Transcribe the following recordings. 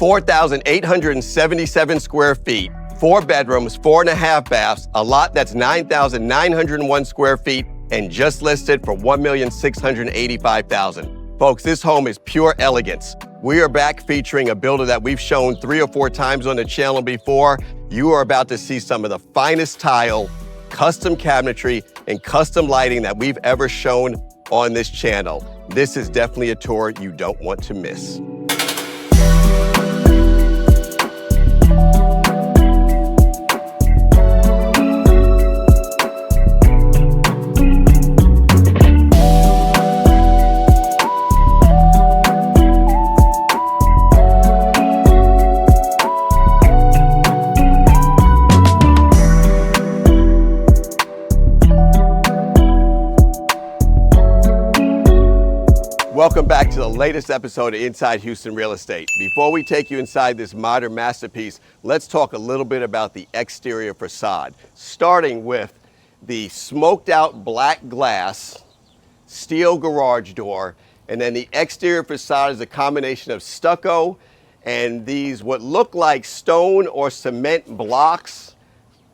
4,877 square feet, 4 bedrooms, 4.5 baths, a lot that's 9,901 square feet, and just listed for $1,685,000. Folks, this home is pure elegance. We are back featuring a builder that we've shown 3 or 4 times on the channel before. You are about to see some of the finest tile, custom cabinetry, and custom lighting that we've ever shown on this channel. This is definitely a tour you don't want to miss. Welcome back to the latest episode of Inside Houston Real Estate. Before we take you inside this modern masterpiece, let's talk a little bit about the exterior facade, starting with the smoked out black glass, steel garage door, and then the exterior facade is a combination of stucco and these what look like stone or cement blocks.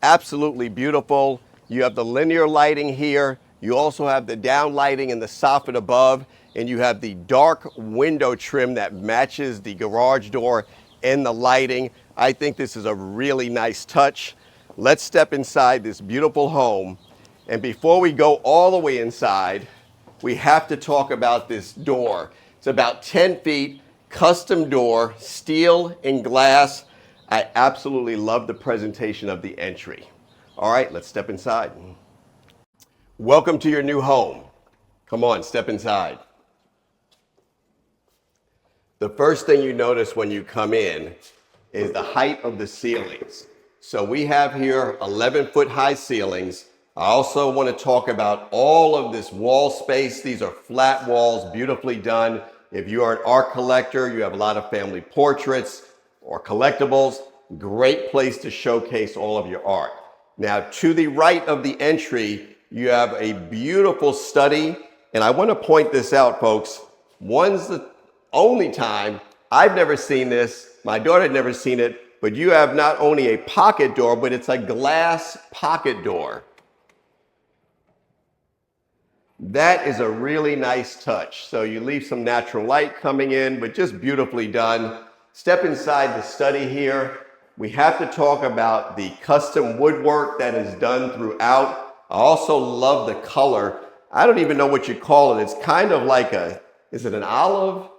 Absolutely beautiful. You have the linear lighting here. You also have the down lighting in the soffit above. And you have the dark window trim that matches the garage door and the lighting. I think this is a really nice touch. Let's step inside this beautiful home. And before we go all the way inside, we have to talk about this door. It's about 10 feet, custom door, steel and glass. I absolutely love the presentation of the entry. All right, let's step inside. Welcome to your new home. Come on, step inside. The first thing you notice when you come in is the height of the ceilings. So we have here 11-foot high ceilings. I also want to talk about all of this wall space. These are flat walls, beautifully done. If you are an art collector, you have a lot of family portraits or collectibles, great place to showcase all of your art. Now, to the right of the entry, you have a beautiful study. And I want to point this out, folks. One's the only time I've never seen this, my daughter had never seen it, but you have not only a pocket door, but it's a glass pocket door. That is a really nice touch. So you leave some natural light coming in, but just beautifully done. Step inside the study here. We have to talk about the custom woodwork that is done throughout. I also love the color. I don't even know what you call it. It's kind of like is it an olive?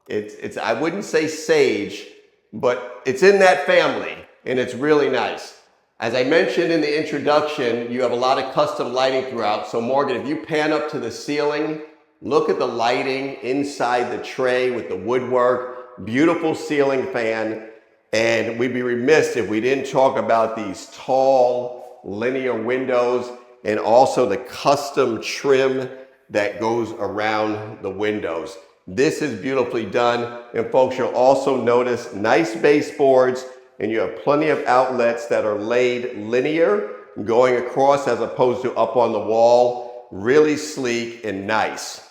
It's I wouldn't say sage, but it's in that family and it's really nice. As I mentioned in the introduction, you have a lot of custom lighting throughout. So Morgan, if you pan up to the ceiling, look at the lighting inside the tray with the woodwork, beautiful ceiling fan. And we'd be remiss if we didn't talk about these tall linear windows and also the custom trim that goes around the windows. This is beautifully done. And folks, you'll also notice nice baseboards and you have plenty of outlets that are laid linear going across as opposed to up on the wall. Really sleek and nice.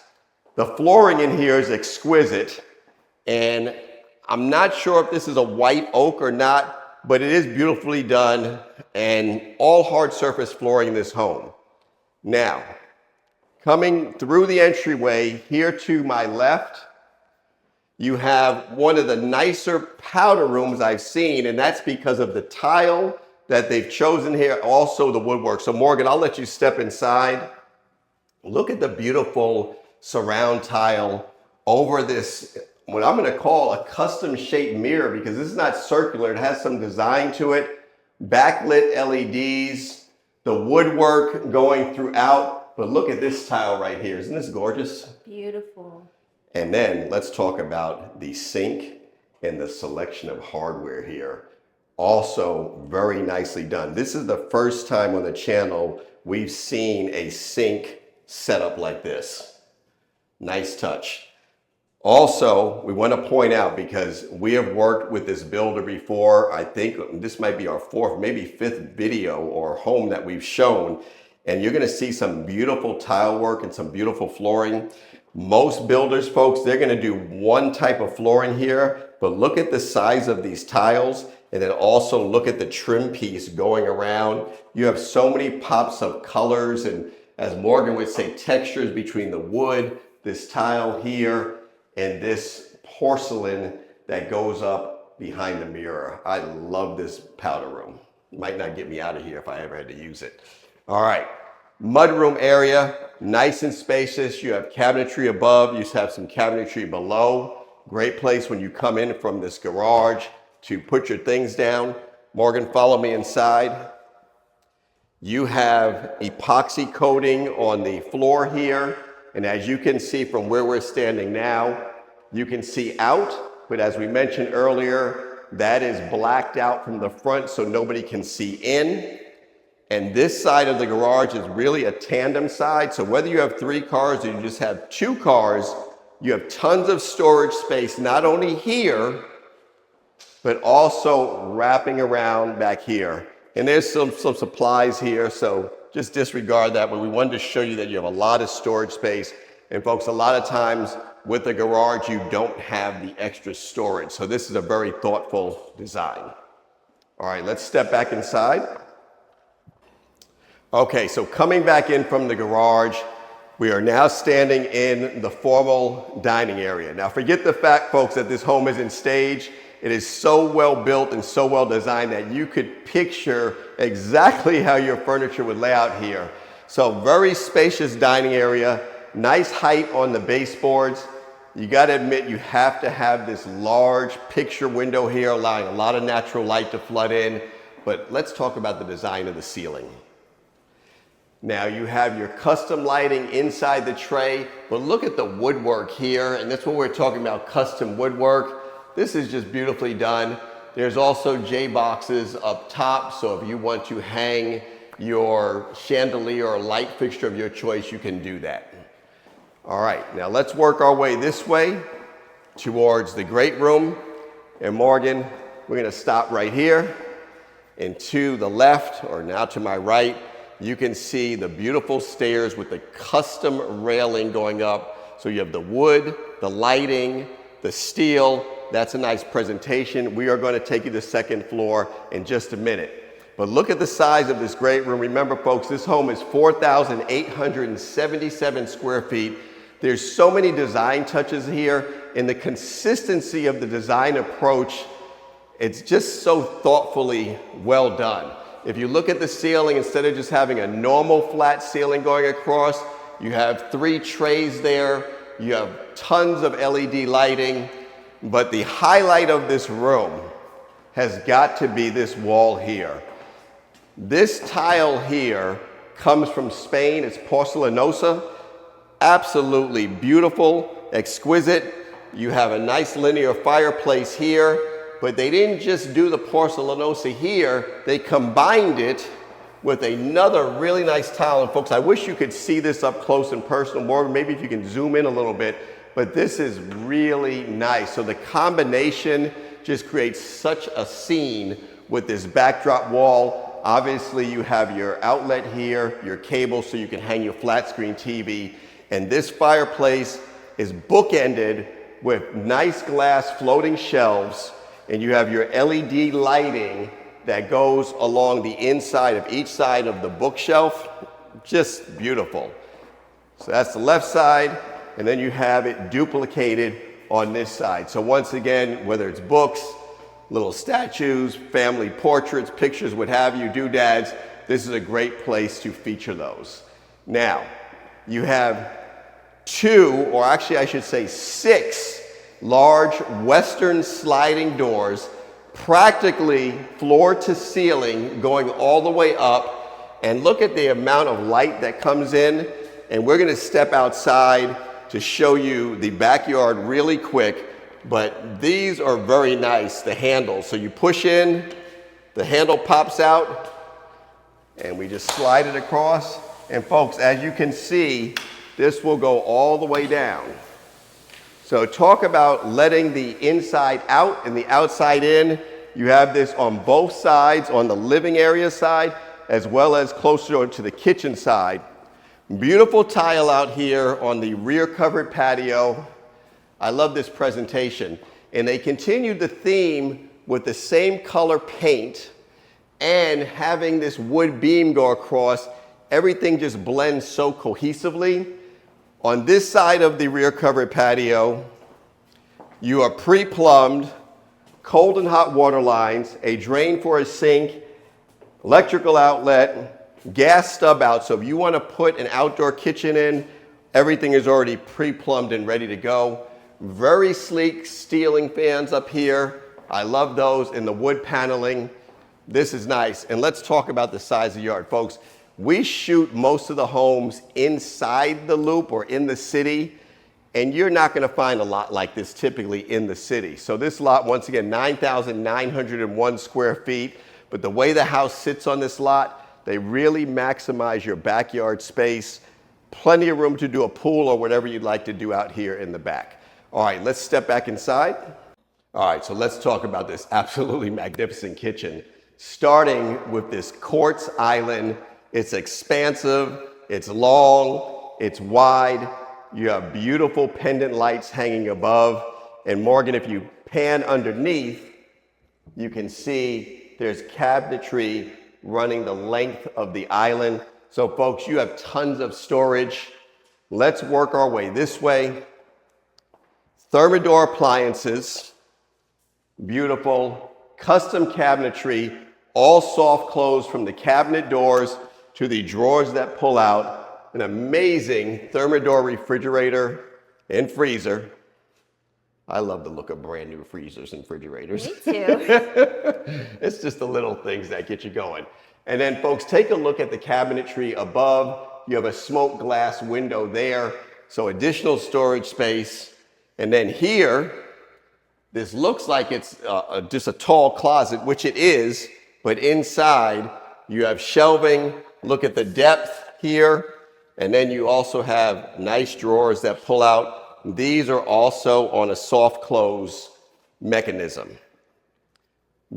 The flooring in here is exquisite. And I'm not sure if this is a white oak or not, but it is beautifully done and all hard surface flooring in this home. Now, coming through the entryway here to my left, you have one of the nicer powder rooms I've seen, and that's because of the tile that they've chosen here, also the woodwork. So Morgan, I'll let you step inside. Look at the beautiful surround tile over this, what I'm gonna call a custom shaped mirror, because this is not circular, it has some design to it. Backlit LEDs, the woodwork going throughout. But look at this tile right here. Isn't this gorgeous? Beautiful. And then let's talk about the sink and the selection of hardware here. Also very nicely done. This is the first time on the channel we've seen a sink set up like this. Nice touch. Also, we want to point out, because we have worked with this builder before, I think this might be our 4th, maybe 5th video or home that we've shown. And you're gonna see some beautiful tile work and some beautiful flooring. Most builders, folks, they're gonna do one type of flooring here. but look at the size of these tiles, and then also look at the trim piece going around. You have so many pops of colors and, as Morgan would say, textures between the wood, this tile here, and this porcelain that goes up behind the mirror. I love this powder room. Might not get me out of here if I ever had to use it. All right, mudroom area, nice and spacious. You have cabinetry above, you have some cabinetry below. Great place when you come in from this garage to put your things down. Morgan, follow me inside. You have epoxy coating on the floor here. And as you can see from where we're standing now, you can see out, but as we mentioned earlier, that is blacked out from the front so nobody can see in. And this side of the garage is really a tandem side. So whether you have 3 cars or you just have 2 cars, you have tons of storage space, not only here, but also wrapping around back here. And there's some supplies here, so just disregard that, but we wanted to show you that you have a lot of storage space. And folks, a lot of times with the garage, you don't have the extra storage. So this is a very thoughtful design. All right, let's step back inside. Okay, so coming back in from the garage, we are now standing in the formal dining area. Now forget the fact, folks, that this home isn't staged. It is so well built and so well designed that you could picture exactly how your furniture would lay out here. So very spacious dining area, nice height on the baseboards. You got to admit you have to have this large picture window here, allowing a lot of natural light to flood in. But let's talk about the design of the ceiling. Now you have your custom lighting inside the tray, but look at the woodwork here, and that's what we're talking about, custom woodwork. This is just beautifully done. There's also J boxes up top, so if you want to hang your chandelier or light fixture of your choice, you can do that. All right, now let's work our way this way towards the great room. And Morgan, we're gonna stop right here. And to the left, or now to my right, you can see the beautiful stairs with the custom railing going up. So you have the wood, the lighting, the steel. That's a nice presentation. We are going to take you to the second floor in just a minute. But look at the size of this great room. Remember, folks, this home is 4,877 square feet. There's so many design touches here, and the consistency of the design approach, it's just so thoughtfully well done. If you look at the ceiling, instead of just having a normal flat ceiling going across, you have 3 trays there. You have tons of LED lighting. But the highlight of this room has got to be this wall here. This tile here comes from Spain. It's porcelanosa. Absolutely beautiful, exquisite. You have a nice linear fireplace here, but they didn't just do the porcelanosa here. They combined it with another really nice tile. And folks, I wish you could see this up close and personal more. Maybe if you can zoom in a little bit. But this is really nice. So the combination just creates such a scene with this backdrop wall. Obviously you have your outlet here, your cable so you can hang your flat screen TV. And this fireplace is bookended with nice glass floating shelves. And you have your LED lighting that goes along the inside of each side of the bookshelf. Just beautiful. So that's the left side. And then you have it duplicated on this side. So once again, whether it's books, little statues, family portraits, pictures, what have you, doodads, this is a great place to feature those. Now, you have 2, or actually I should say 6, large Western sliding doors, practically floor to ceiling, going all the way up. And look at the amount of light that comes in. And we're gonna step outside to show you the backyard really quick, but these are very nice, the handles. So you push in, the handle pops out, and we just slide it across. And folks, as you can see, this will go all the way down. So talk about letting the inside out and the outside in. You have this on both sides, on the living area side, as well as closer to the kitchen side. Beautiful tile out here on the rear covered patio. I love this presentation. And they continued the theme with the same color paint and having this wood beam go across. Everything just blends so cohesively. On this side of the rear covered patio, you are pre-plumbed, cold and hot water lines, a drain for a sink, electrical outlet, gas stub out. So if you want to put an outdoor kitchen in, everything is already pre-plumbed and ready to go. Very sleek ceiling fans up here. I love those, in the wood paneling. This is nice. And let's talk about the size of the yard, folks. We shoot most of the homes inside the loop or in the city, and you're not going to find a lot like this typically in the city. So this lot, once again, 9,901 square feet. But the way the house sits on this lot, they really maximize your backyard space. Plenty of room to do a pool or whatever you'd like to do out here in the back. All right, let's step back inside. All right, so let's talk about this absolutely magnificent kitchen. Starting with this quartz island. It's expansive, it's long, it's wide. You have beautiful pendant lights hanging above. And Morgan, if you pan underneath, you can see there's cabinetry running the length of the island. So folks, you have tons of storage. Let's work our way this way. Thermador appliances, beautiful, custom cabinetry, all soft close from the cabinet doors to the drawers that pull out. An amazing Thermador refrigerator and freezer. I love the look of brand new freezers and refrigerators. Me too. It's just the little things that get you going. And then folks, take a look at the cabinetry above. You have a smoked glass window there, so additional storage space. And then here, this looks like it's just a tall closet, which it is, but inside you have shelving. Look at the depth here. And then you also have nice drawers that pull out. These are also on a soft close mechanism.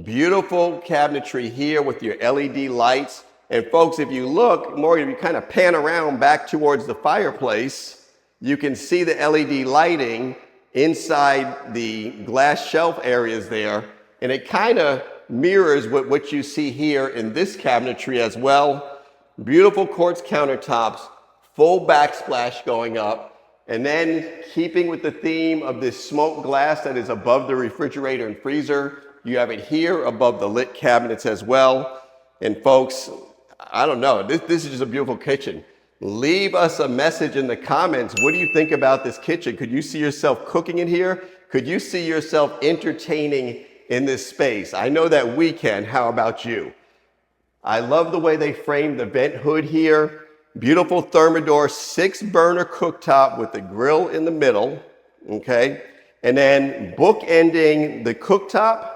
Beautiful cabinetry here with your LED lights. And folks, if you look, Morgan, if you kind of pan around back towards the fireplace, you can see the LED lighting inside the glass shelf areas there. And it kind of mirrors what you see here in this cabinetry as well. Beautiful quartz countertops, full backsplash going up. And then keeping with the theme of this smoked glass that is above the refrigerator and freezer, you have it here above the lit cabinets as well. And folks, I don't know, this is just a beautiful kitchen. Leave us a message in the comments. What do you think about this kitchen? Could you see yourself cooking in here? Could you see yourself entertaining in this space? I know that we can. How about you? I love the way they framed the vent hood here. Beautiful Thermador 6-burner cooktop with the grill in the middle, okay? And then bookending the cooktop,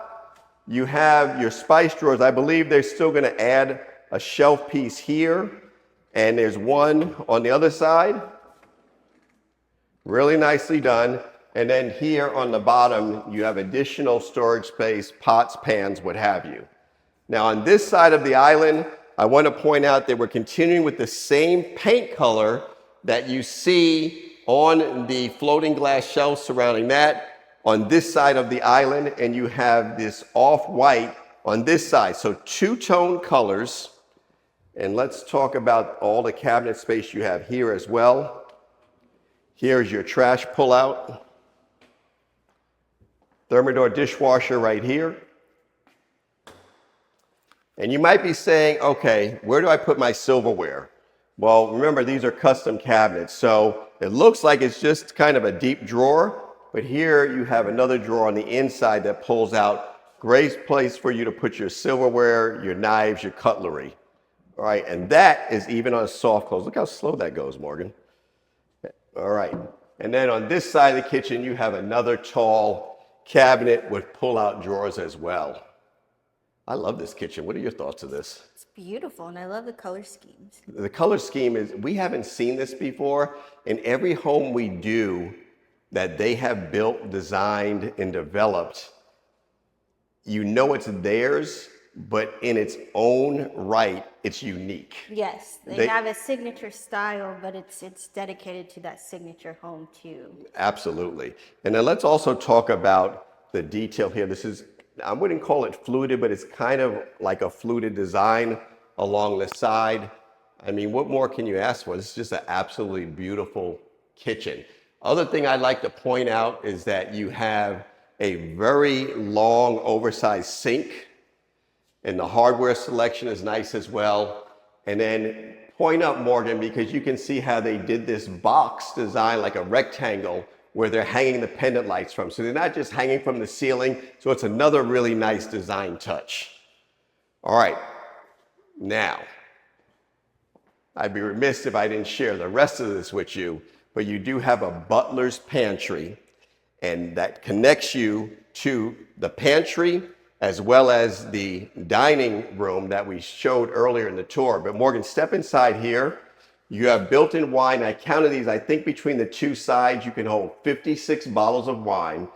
you have your spice drawers. I believe they're still gonna add a shelf piece here, and there's one on the other side. Really nicely done. And then here on the bottom, you have additional storage space, pots, pans, what have you. Now on this side of the island, I want to point out that we're continuing with the same paint color that you see on the floating glass shelves surrounding that on this side of the island, and you have this off-white on this side. So two-tone colors. And let's talk about all the cabinet space you have here as well. Here's your trash pullout. Thermador dishwasher right here. And you might be saying, okay, where do I put my silverware? Well, remember, these are custom cabinets, so it looks like it's just kind of a deep drawer, but here you have another drawer on the inside that pulls out. Great place for you to put your silverware, your knives, your cutlery. All right, and that is even on a soft close. Look how slow that goes, Morgan. All right, and then on this side of the kitchen, you have another tall cabinet with pull-out drawers as well. I love this kitchen. What are your thoughts of this? It's beautiful, and I love the color schemes. The color scheme is, we haven't seen this before. In every home we do that they have built, designed, and developed, you know it's theirs, but in its own right, it's unique. Yes, they have a signature style, but it's dedicated to that signature home too. Absolutely. And then let's also talk about the detail here. This is, I wouldn't call it fluted, but it's kind of like a fluted design along the side. I mean, what more can you ask for? This is just an absolutely beautiful kitchen. Other thing I'd like to point out is that you have a very long, oversized sink, and the hardware selection is nice as well. And then point up, Morgan, because you can see how they did this box design like a rectangle where they're hanging the pendant lights from. So they're not just hanging from the ceiling, so it's another really nice design touch. All right, now, I'd be remiss if I didn't share the rest of this with you, but you do have a butler's pantry, and that connects you to the pantry as well as the dining room that we showed earlier in the tour. But Morgan, step inside here. You have built-in wine. I counted these. I think between the two sides, you can hold 56 bottles of wine.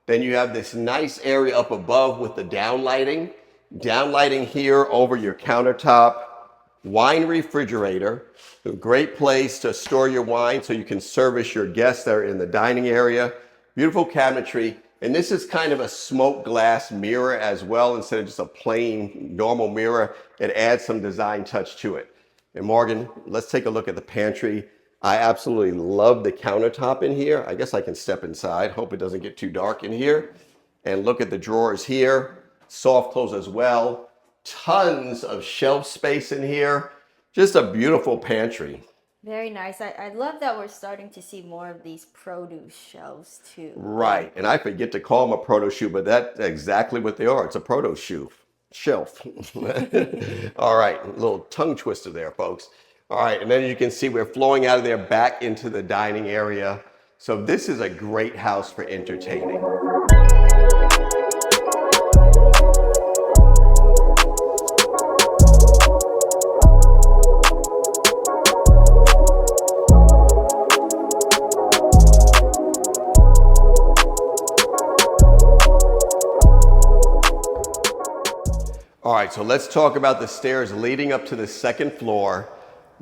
Then you have this nice area up above with the downlighting. Downlighting here over your countertop. Wine refrigerator. A great place to store your wine so you can service your guests that are in the dining area. Beautiful cabinetry. And this is kind of a smoked glass mirror as well, instead of just a plain normal mirror. It adds some design touch to it. And Morgan, let's take a look at the pantry. I absolutely love the countertop in here. I guess I can step inside. Hope it doesn't get too dark in here. And look at the drawers here. Soft close as well. Tons of shelf space in here. Just a beautiful pantry. Very nice. I love that we're starting to see more of these produce shelves too. Right. And I forget to call them a produce shoe, but that's exactly what they are. It's a produce shoe. Shelf. All right, a little tongue twister there, folks. All right, and then you can see we're flowing out of there back into the dining area. So this is a great house for entertaining. All right, so let's talk about the stairs leading up to the second floor.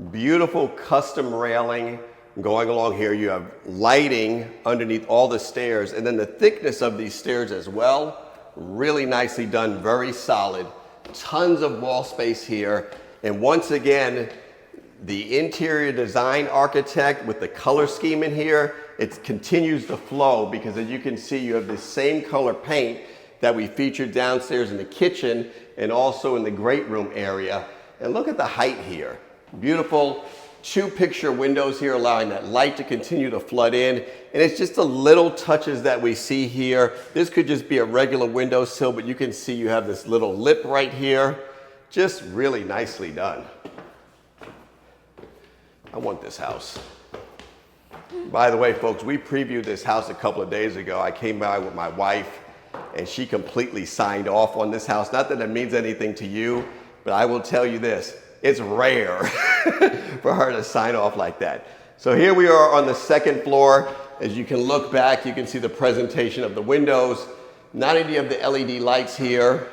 Beautiful custom railing going along here. You have lighting underneath all the stairs, and then the thickness of these stairs as well. Really nicely done, very solid. Tons of wall space here. And once again, the interior design architect with the color scheme in here, it continues to flow because as you can see, you have the same color paint that we featured downstairs in the kitchen and also in the great room area. And look at the height here. Beautiful 2 picture windows here allowing that light to continue to flood in. And it's just the little touches that we see here. This could just be a regular windowsill, but you can see you have this little lip right here. Just really nicely done. I want this house. By the way, folks, we previewed this house a couple of days ago. I came by with my wife, and she completely signed off on this house. Not that it means anything to you, but I will tell you this, it's rare for her to sign off like that. So here we are on the second floor. As you can look back, you can see the presentation of the windows. Not only do you have the LED lights here,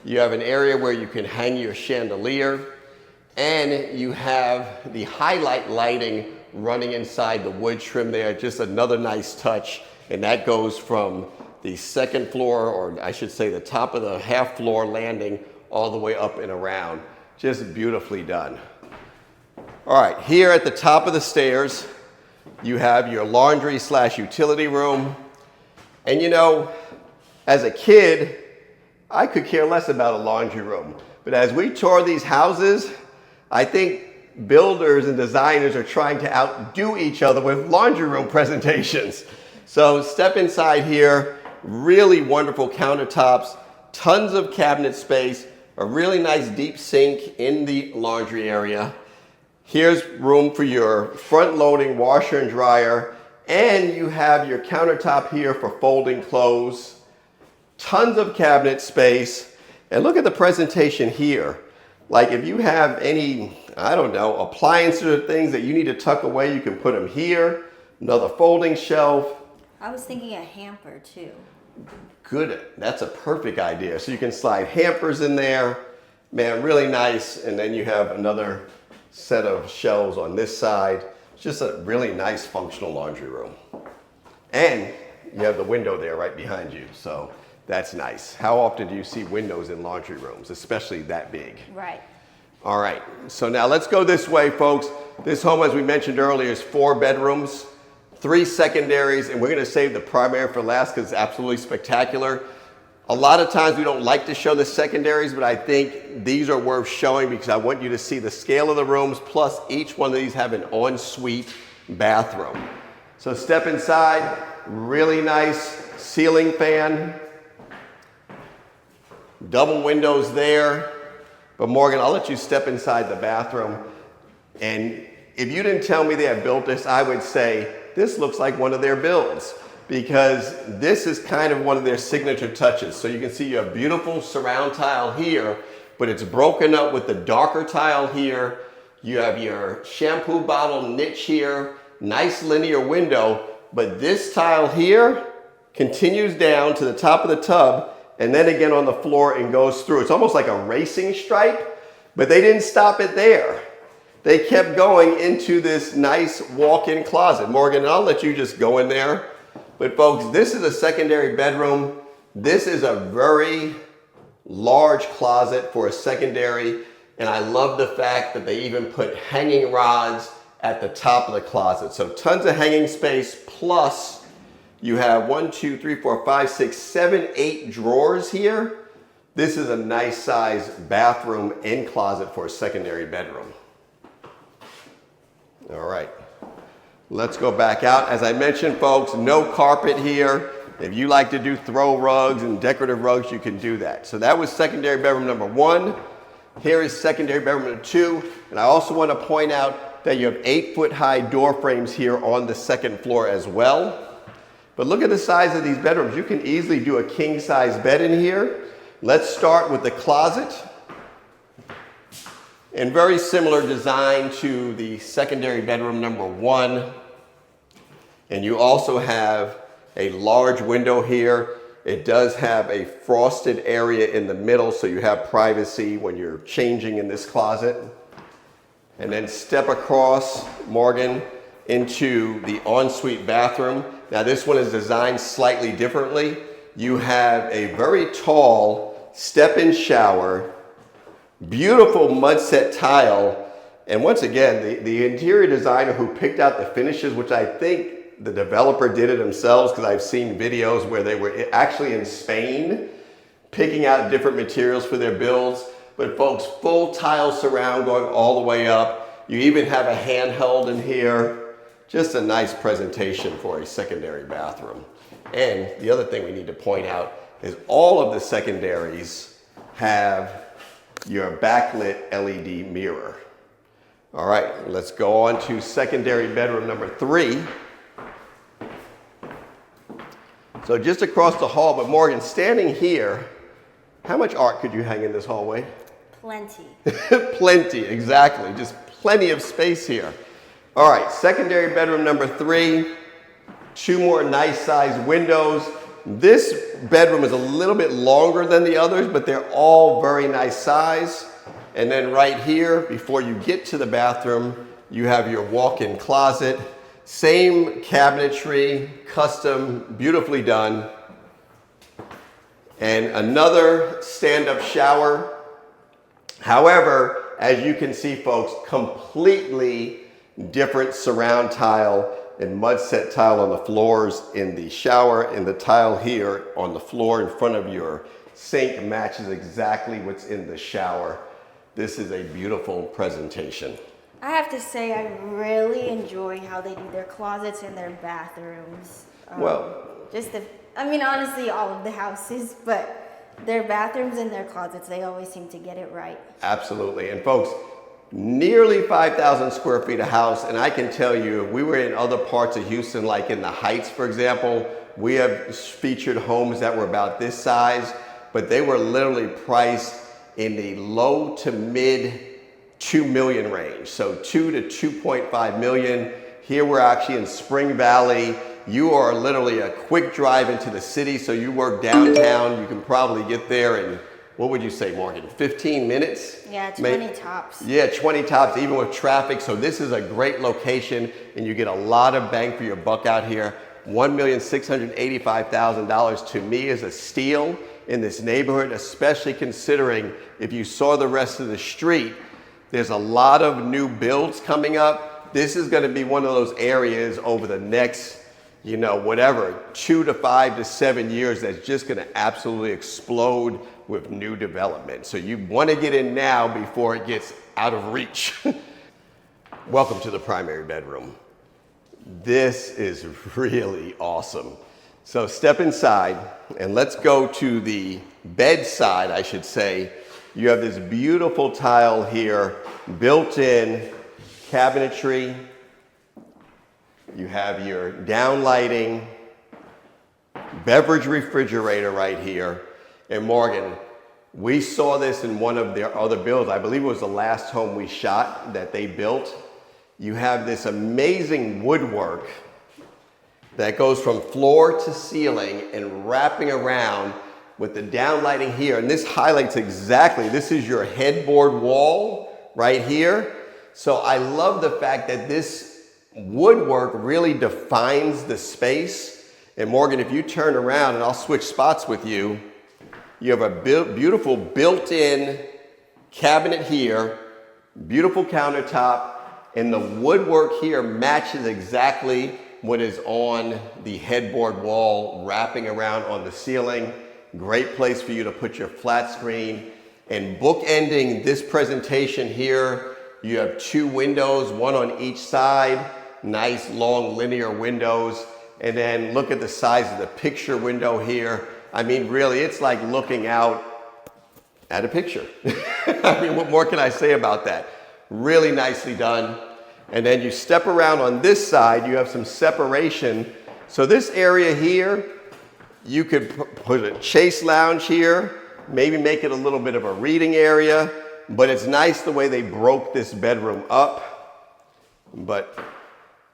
you have an area where you can hang your chandelier, and you have the highlight lighting running inside the wood trim there. Just another nice touch, and that goes from the second floor, or I should say the top of the half floor landing, all the way up and around. Just beautifully done. All right, here at the top of the stairs, you have your laundry / utility room. And you know, as a kid, I could care less about a laundry room. But as we tour these houses, I think builders and designers are trying to outdo each other with laundry room presentations. So step inside here. Really wonderful countertops, tons of cabinet space, a really nice deep sink in the laundry area. Here's room for your front-loading washer and dryer, and you have your countertop here for folding clothes. Tons of cabinet space, and look at the presentation here. Like if you have any, I don't know, appliances or things that you need to tuck away, you can put them here. Another folding shelf. I was thinking a hamper too. Good, that's a perfect idea. So you can slide hampers in there, man, really nice. And then you have another set of shelves on this side. It's just a really nice functional laundry room. And you have the window there right behind you. So That's nice. How often do you see windows in laundry rooms, especially that big? Right. All right, so now let's go this way, folks. This home, as we mentioned earlier, is 4 bedrooms, 3 secondaries, and we're gonna save the primary for last because it's absolutely spectacular. A lot of times we don't like to show the secondaries, but I think these are worth showing because I want you to see the scale of the rooms, plus each one of these have an ensuite bathroom. So step inside, really nice ceiling fan, double windows there. But Morgan, I'll let you step inside the bathroom. And if you didn't tell me they had built this, I would say this looks like one of their builds because this is kind of one of their signature touches. So you can see you have beautiful surround tile here, but it's broken up with the darker tile here. You have your shampoo bottle niche here, nice linear window, but this tile here continues down to the top of the tub and then again on the floor and goes through. It's almost like a racing stripe, but they didn't stop it there. They kept going into this nice walk-in closet. Morgan, I'll let you just go in there. But folks, this is a secondary bedroom. This is a very large closet for a secondary, and I love the fact that they even put hanging rods at the top of the closet. So tons of hanging space, plus you have 1, 2, 3, 4, 5, 6, 7, 8 drawers here. This is a nice size bathroom and closet for a secondary bedroom. All right, let's go back out. As I mentioned, folks, no carpet here. If you like to do throw rugs and decorative rugs, you can do that. So that was secondary bedroom number 1. Here is secondary bedroom number 2. And I also want to point out that you have 8-foot high door frames here on the second floor as well. But look at the size of these bedrooms. You can easily do a king size bed in here. Let's start with the closet. And very similar design to the secondary bedroom number 1. And you also have a large window here. It does have a frosted area in the middle, so you have privacy when you're changing in this closet. And then step across, Morgan, into the ensuite bathroom. Now this one is designed slightly differently. You have a very tall step-in shower, beautiful mud set tile, and once again, the interior designer who picked out the finishes, which I think the developer did it themselves because I've seen videos where they were actually in Spain picking out different materials for their builds. But folks, full tile surround going all the way up. You even have a handheld in here. Just a nice presentation for a secondary bathroom. And the other thing we need to point out is all of the secondaries have your backlit LED mirror. All right, let's go on to secondary bedroom number 3. So just across the hall, but Morgan, standing here, how much art could you hang in this hallway? Plenty. Plenty, exactly. Just plenty of space here. All right, secondary bedroom number 3, 2 more nice sized windows. This bedroom is a little bit longer than the others, but they're all very nice size. And then right here, before you get to the bathroom, you have your walk-in closet. Same cabinetry, custom, beautifully done. And another stand-up shower. However, as you can see, folks, completely different surround tile and mud set tile on the floors in the shower, and the tile here on the floor in front of your sink matches exactly what's in the shower. This is a beautiful presentation. I have to say, I really enjoy how they do their closets and their bathrooms. Honestly, all of the houses, but their bathrooms and their closets, they always seem to get it right. Absolutely. And folks, nearly 5,000 square feet of house, and I can tell you, we were in other parts of Houston, like in the Heights, for example, we have featured homes that were about this size, but they were literally priced in the low to mid 2 million range. So 2 to 2.5 million. Here we're actually in Spring Valley. You are literally a quick drive into the city. So you work downtown, you can probably get there in, what would you say, Morgan, 15 minutes? Yeah, 20 tops. Yeah, 20 tops, even with traffic. So this is a great location, and you get a lot of bang for your buck out here. $1,685,000 to me is a steal in this neighborhood, especially considering if you saw the rest of the street, there's a lot of new builds coming up. This is going to be one of those areas over the next, you know, whatever, 2 to 5 to 7 years that's just going to absolutely explode with new development. So you want to get in now before it gets out of reach. Welcome to the primary bedroom. This is really awesome. So step inside and let's go to the bedside, I should say. You have this beautiful tile here, built-in cabinetry. You have your downlighting, beverage refrigerator right here. And Morgan, we saw this in one of their other builds. I believe it was the last home we shot that they built. You have this amazing woodwork that goes from floor to ceiling and wrapping around with the downlighting here. And this highlights exactly, this is your headboard wall right here. So I love the fact that this woodwork really defines the space. And Morgan, if you turn around, and I'll switch spots with you, you have a beautiful built-in cabinet here, beautiful countertop, and the woodwork here matches exactly what is on the headboard wall, wrapping around on the ceiling. Great place for you to put your flat screen. And bookending this presentation here, you have 2 windows, one on each side, nice long linear windows. And then look at the size of the picture window here. I mean, really, it's like looking out at a picture. I mean, what more can I say about that? Really nicely done. And then you step around on this side, you have some separation. So this area here, you could put a chase lounge here, maybe make it a little bit of a reading area, but it's nice the way they broke this bedroom up. But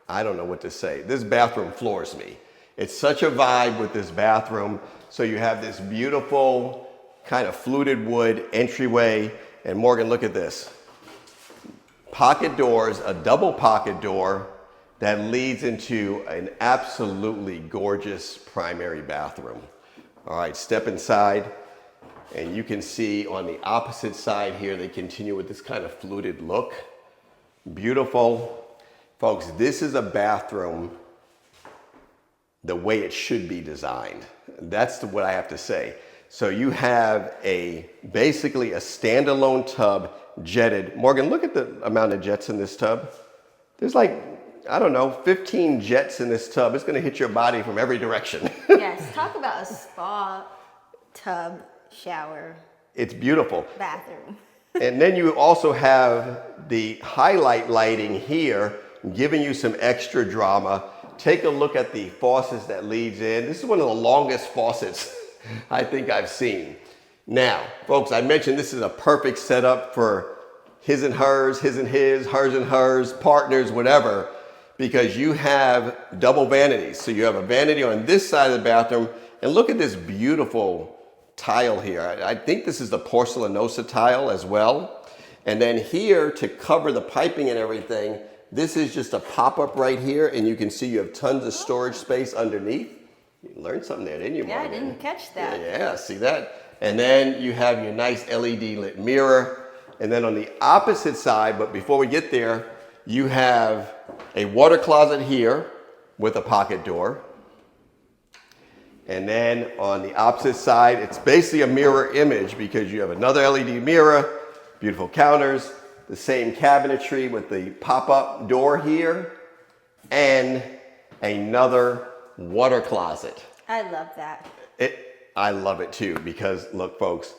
I don't know what to say. This bathroom floors me. It's such a vibe with this bathroom. So you have this beautiful kind of fluted wood entryway. And Morgan, look at this. Pocket doors, a double pocket door that leads into an absolutely gorgeous primary bathroom. All right, step inside and you can see on the opposite side here, they continue with this kind of fluted look. Beautiful. Folks, this is a bathroom the way it should be designed. That's what I have to say. So you have basically a standalone tub, jetted. Morgan, look at the amount of jets in this tub. There's like, I don't know, 15 jets in this tub. It's gonna hit your body from every direction. Yes, talk about a spa, tub, shower. It's beautiful. Bathroom. And then you also have the highlight lighting here, giving you some extra drama. Take a look at the faucets that leads in. This is one of the longest faucets I think I've seen. Now, folks, I mentioned this is a perfect setup for his and hers, his and his, hers and hers, partners, whatever, because you have double vanities. So you have a vanity on this side of the bathroom, and look at this beautiful tile here. I think this is the porcelanosa tile as well. And then here, to cover the piping and everything, this is just a pop-up right here, and you can see you have tons of storage space underneath. You learned something there, didn't you, Yeah, Morgan? I didn't catch that. Yeah, see that? And then you have your nice LED lit mirror. And then on the opposite side, but before we get there, you have a water closet here with a pocket door. And then on the opposite side, it's basically a mirror image because you have another LED mirror, beautiful counters, the same cabinetry with the pop-up door here, and another water closet. I love that. I love it too because look, folks,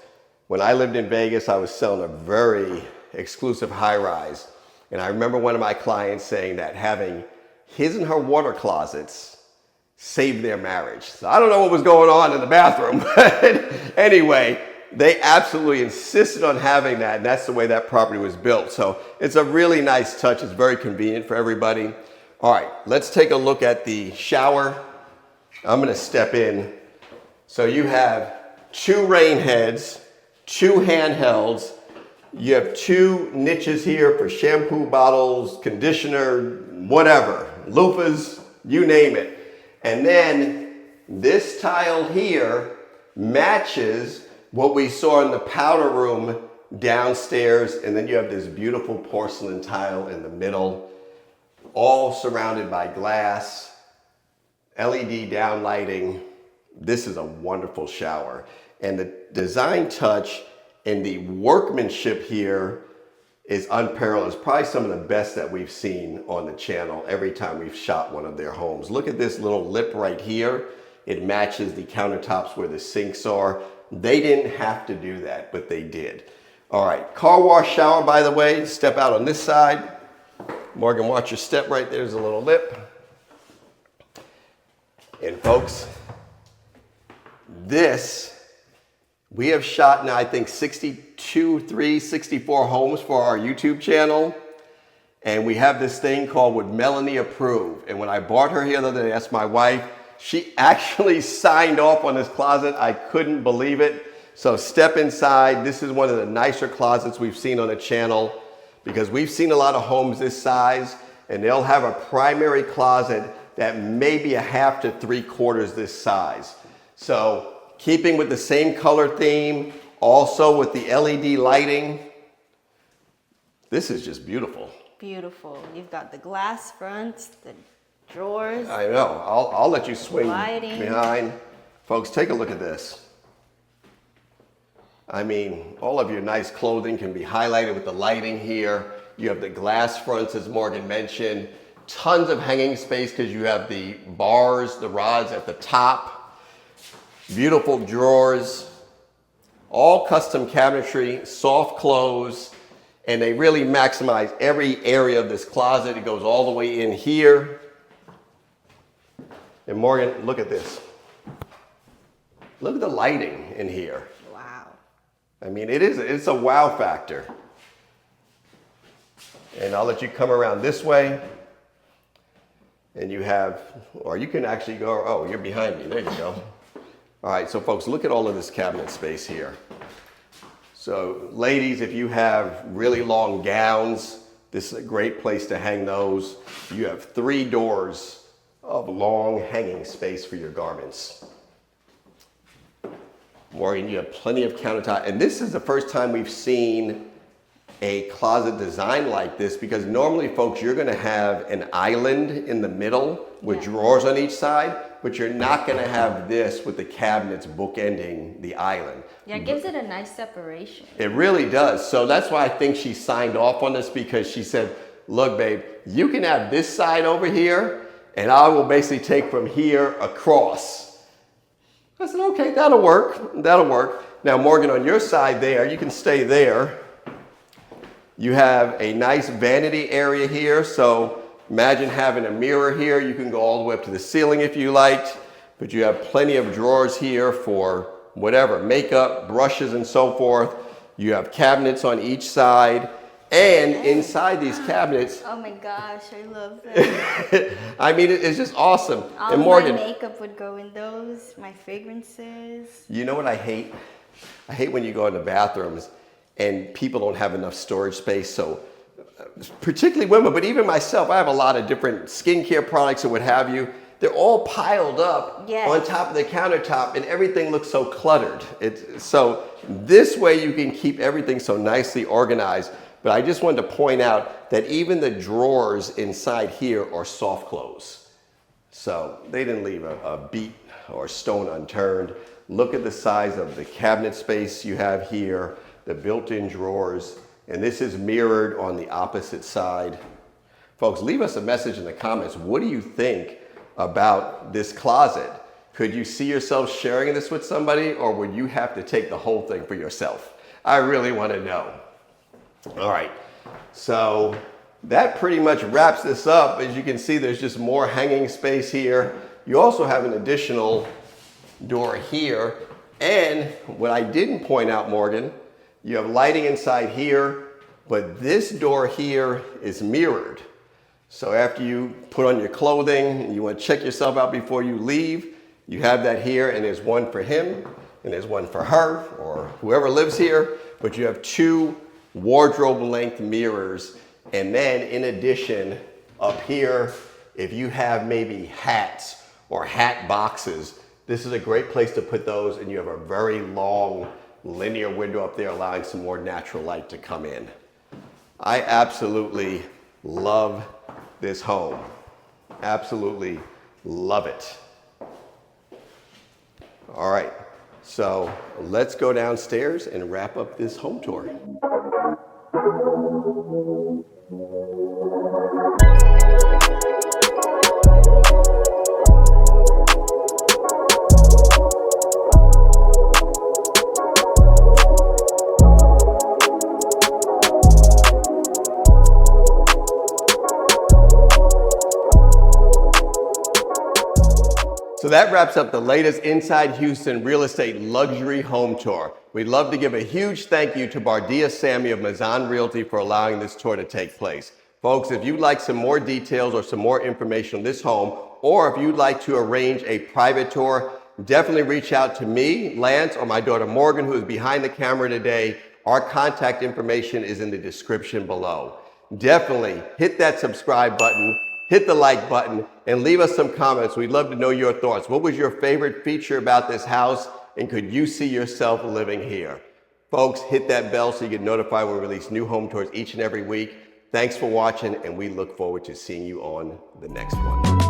when I lived in Vegas, I was selling a very exclusive high-rise. And I remember one of my clients saying that having his and her water closets saved their marriage. So I don't know what was going on in the bathroom, but anyway, they absolutely insisted on having that, and that's the way that property was built. So it's a really nice touch. It's very convenient for everybody. All right, let's take a look at the shower. I'm gonna step in. So you have 2 rain heads, 2 handhelds. You have 2 niches here for shampoo bottles, conditioner, whatever, loofahs, you name it. And then this tile here matches what we saw in the powder room downstairs. And then you have this beautiful porcelain tile in the middle, all surrounded by glass, LED downlighting. This is a wonderful shower. And the design touch and the workmanship here is unparalleled. It's probably some of the best that we've seen on the channel every time we've shot one of their homes. Look at this little lip right here. It matches the countertops where the sinks are. They didn't have to do that, but they did. All right, car wash shower, by the way. Step out on this side. Morgan, watch your step right there. There's a little lip. And folks, this, we have shot now, I think 64 homes for our YouTube channel. And we have this thing called Would Melanie Approve? And when I brought her here the other day, that's my wife, she actually signed off on this closet. I couldn't believe it. So step inside. This is one of the nicer closets we've seen on the channel, because we've seen a lot of homes this size and they'll have a primary closet that may be a half to 3/4 this size. So keeping with the same color theme, also with the LED lighting, this is just beautiful. Beautiful. You've got the glass fronts, the drawers. I know. I'll let you swing Lighting. behind. Folks, take a look at this. I mean, all of your nice clothing can be highlighted with the lighting here. You have the glass fronts, as Morgan mentioned. Tons of hanging space because you have the bars, the rods at the top. Beautiful drawers. All custom cabinetry, soft close. And they really maximize every area of this closet. It goes all the way in here. And Morgan, look at this. Look at the lighting in here. Wow. I mean, it's a wow factor. And I'll let you come around this way. And you have, or you can actually go, oh, you're behind me. There you go. All right, so folks, look at all of this cabinet space here. So ladies, if you have really long gowns, this is a great place to hang those. You have 3 doors of long hanging space for your garments. Morgan, you have plenty of countertop. And this is the first time we've seen a closet design like this, because normally, folks, you're gonna have an island in the middle with drawers on each side, but you're not gonna have this with the cabinets bookending the island. Yeah, it gives it a nice separation. It really does. So that's why I think she signed off on this, because she said, look, babe, you can have this side over here, and I will basically take from here across. I said, okay, that'll work. That'll work. Now, Morgan, on your side there, you can stay there. You have a nice vanity area here. So imagine having a mirror here. You can go all the way up to the ceiling if you liked, but you have plenty of drawers here for whatever, makeup, brushes, and so forth. You have cabinets on each side. And inside these cabinets, Oh my gosh, I love that. I mean, it's just awesome. All And my Morgan, makeup would go in those, my fragrances. you know what I hate? I hate when you go into bathrooms and people don't have enough storage space. So particularly women, but even myself, I have a lot of different skincare products and what have you. They're all piled up on top of the countertop and everything looks so cluttered. So this way you can keep everything so nicely organized. But I just wanted to point out that even the drawers inside here are soft close. So they didn't leave a beat or stone unturned. Look at the size of the cabinet space you have here, the built-in drawers, and this is mirrored on the opposite side. Folks, leave us a message in the comments. What do you think about this closet? Could you see yourself sharing this with somebody, or would you have to take the whole thing for yourself? I really want to know. All right, so that pretty much wraps this up. As you can see, there's just more hanging space here. You also have an additional door here. And what I didn't point out, Morgan, you have lighting inside here, but this door here is mirrored. So after you put on your clothing and you want to check yourself out before you leave, you have that here, and there's one for him and there's one for her or whoever lives here, but you have 2 wardrobe length mirrors. And then in addition, up here, if you have maybe hats or hat boxes, this is a great place to put those, and you have a very long linear window up there allowing some more natural light to come in. I absolutely love this home. Absolutely love it. All right, so let's go downstairs and wrap up this home tour. So that wraps up the latest Inside Houston real estate luxury home tour. We'd love to give a huge thank you to Bardia Samiee of Mazan Realty for allowing this tour to take place. Folks, if you'd like some more details or some more information on this home, or if you'd like to arrange a private tour, definitely reach out to me, Lance, or my daughter Morgan, who is behind the camera today. Our contact information is in the description below. Definitely hit that subscribe button, hit the like button, and leave us some comments. We'd love to know your thoughts. What was your favorite feature about this house, and could you see yourself living here? Folks, hit that bell so you get notified when we release new home tours each and every week. Thanks for watching, and we look forward to seeing you on the next one.